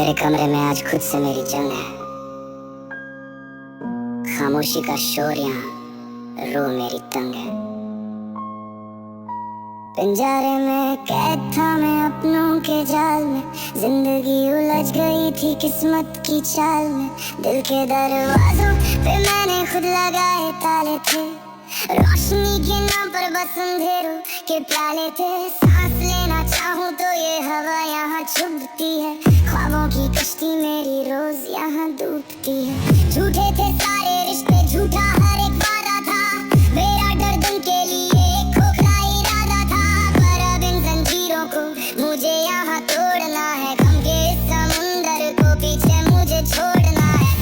अंधेरे कमरे में आज खुद से मेरी जंग है। खामोशी का शोर यहाँ रो मेरी तंग है। पिंजरे में कैद था मैं अपनों के जाल में, जिंदगी उलझ गई थी किस्मत की चाल में। दिल के दरवाजों पे मैंने खुद लगाए ताले थे, रोशनी के नाम पर बस अंधेरों के प्याले थे। सांस लेना चाहूं तो ये हवा यहाँ चुभती है, ख्वाबों की कश्ती मेरी रोज यहाँ डूबती है। झूठे थे सारे रिश्ते, झूठा हर एक वादा था, मेरा डर दिन के लिए एक खोखला इरादा था। पर अब इन जंजीरों को मुझे यहाँ तोड़ना है, गम के इस समुंदर को पीछे मुझे छोड़ना है।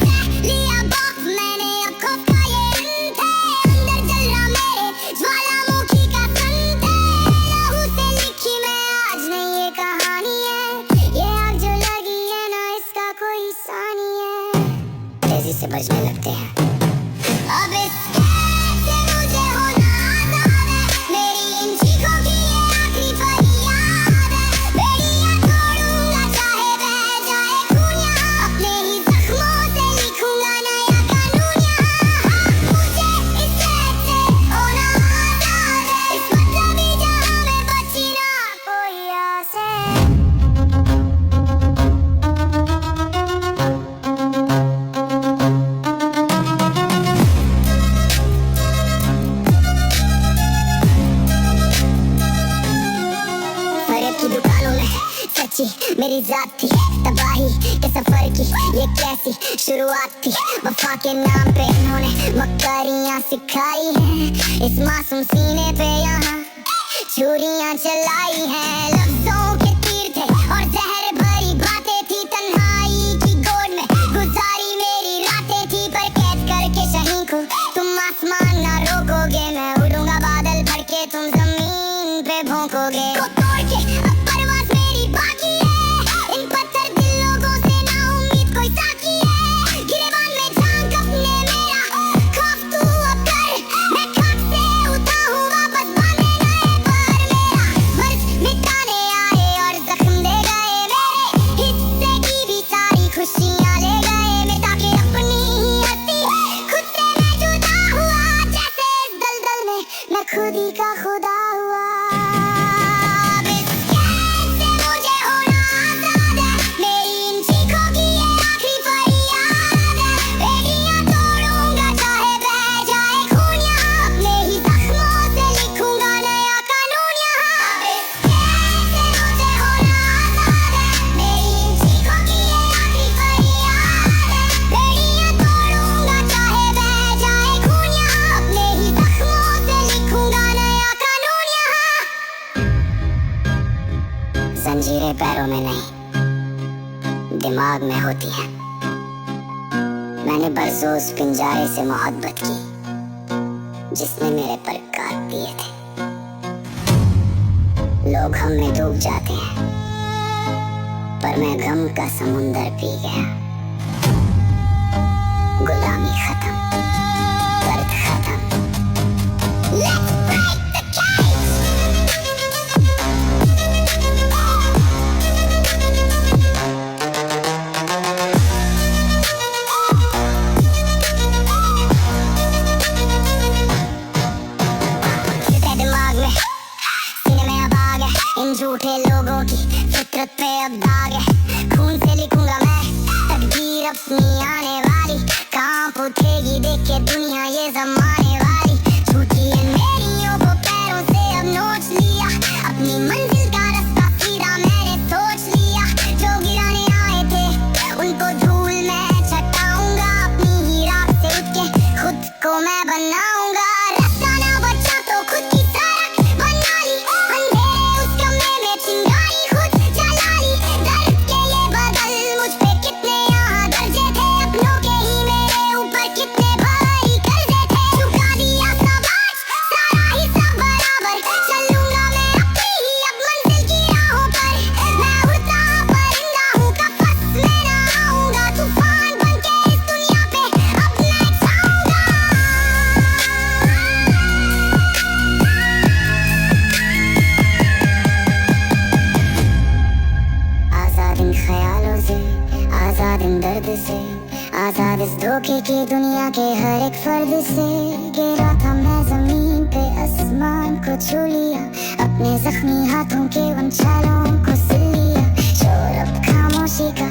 लिया बाप मैंने अब खौफ का ये अंत है, अंदर जल रहा मेरे ज्वालामुखी का संत है। लहू से लिखी मैं आज नहीं ये कहानी है, ये आग जो लगी है ना इसका कोई सानी है। तेजी से बजने लगते हैं अब इस कैद से मुझे होना आजाद है, मेरी इन चीखों की ये आखिरी फरियाद है। बेड़ियां तोड़ूंगा चाहे बह जाए खून यहाँ, अपने ही जख्मों से लिखूंगा नया कानून यहाँ। मुझे इस कैद से होना आजाद है, इस मतलबी जहां में बची ना कोई आस है। फरेब की दुकानों में सच्ची मेरी जात थी, तबाही के सफर की ये कैसी शुरुआत थी। वफा के नाम पे इन्होंने मक्कारियां सिखाई हैं, इस मासूम सीने पे यहाँ छुरियां चलाई हैं। लफ्जों के तीर थे और जहर भरी बातें थी, तन्हाई की गोद में गुजारी मेरी रातें थी। पर कैद करके शहीन को तुम आसमान ना रोकोगे, मैं उड़ूंगा बादल भर के तुम जमीन पे भोंकोगे। को तोड़ के अब परवाज़ मेरी बाकी है, इन पत्थर दिल लोगों से ना उम्मीद कोई साकी है। गिरेबान में झांक अपने मेरा खौफ तू अब कर, मैं खाक से उठा हूँ वापस बांधे नए पर। मेरा मर्ज मिटाने आए और जख्म दे गए, मेरे हिस्से की भी सारी खुशियाँ ले गए। मिटा के अपनी ही हस्ती खुद से मैं जुदा हुआ, जैसे इस दलदल में मैं खुद ही का खुदा हुआ। अब इस कैद से मुझे होना आजाद है, मेरी इन चीखों की ये आखिरी फरियाद है। बेड़ियां तोड़ूंगा चाहे बह जाए खून यहाँ, अपने ही जख्मों से लिखूंगा नया कानून यहाँ। अब इस कैद से मुझे होना आजाद है, मेरी इन चीखों की ये आखिरी फरियाद है। बेड़ियां तोड़ूंगा चाहे बह जाए खून यहाँ, अपने ही जख्मों से लिखूंगा नया कानून यहाँ। जंजीरें पैरों में नहीं दिमाग में होती हैं, मैंने बरसोस पिंजरे से मोहब्बत की जिसने मेरे पर काट दिए थे। लोग हम में डूब जाते हैं पर मैं गम का समुंदर पी गया। गुलामी खत्म, दर्द खत्म। Let's break the cage! सीधे दिमाग में, सीने में अब आग है, इन झूठे लोगों की फितरत पे अब दाग है। खून से लिखूंगा मैं तकदीर अपनी आने वाली, कांप उठेगी देख के दुनिया ये जमाने वाली। झूठी है मेरियों को पैरों से अब नोच लिया, अपनी मंजिल का रास्ता सीधा मैंने सोच लिया। जो गिराने आए थे उनको धूल मैं छटाऊंगा, अपनी ही राह से उठ के खुद को मैं बनाऊंगा। रास्ता ना बचा तो खुद की सड़क बना ली, अंधेरे उस कमरे में चिंगारी खुद जला ली। दर्द के ये बदल मुझ पे कितने यहाँ गरजे थे, अपनों के ही मेरे ऊपर कितने भारी कर्जे थे। बाद इस धोखे की दुनिया के हर एक फर्द से गिरा था मैं जमीन पे, आसमान को छू लिया, अपने जख्मी हाथों के उन छालों को सिल लिया। शोर अब खामोशी का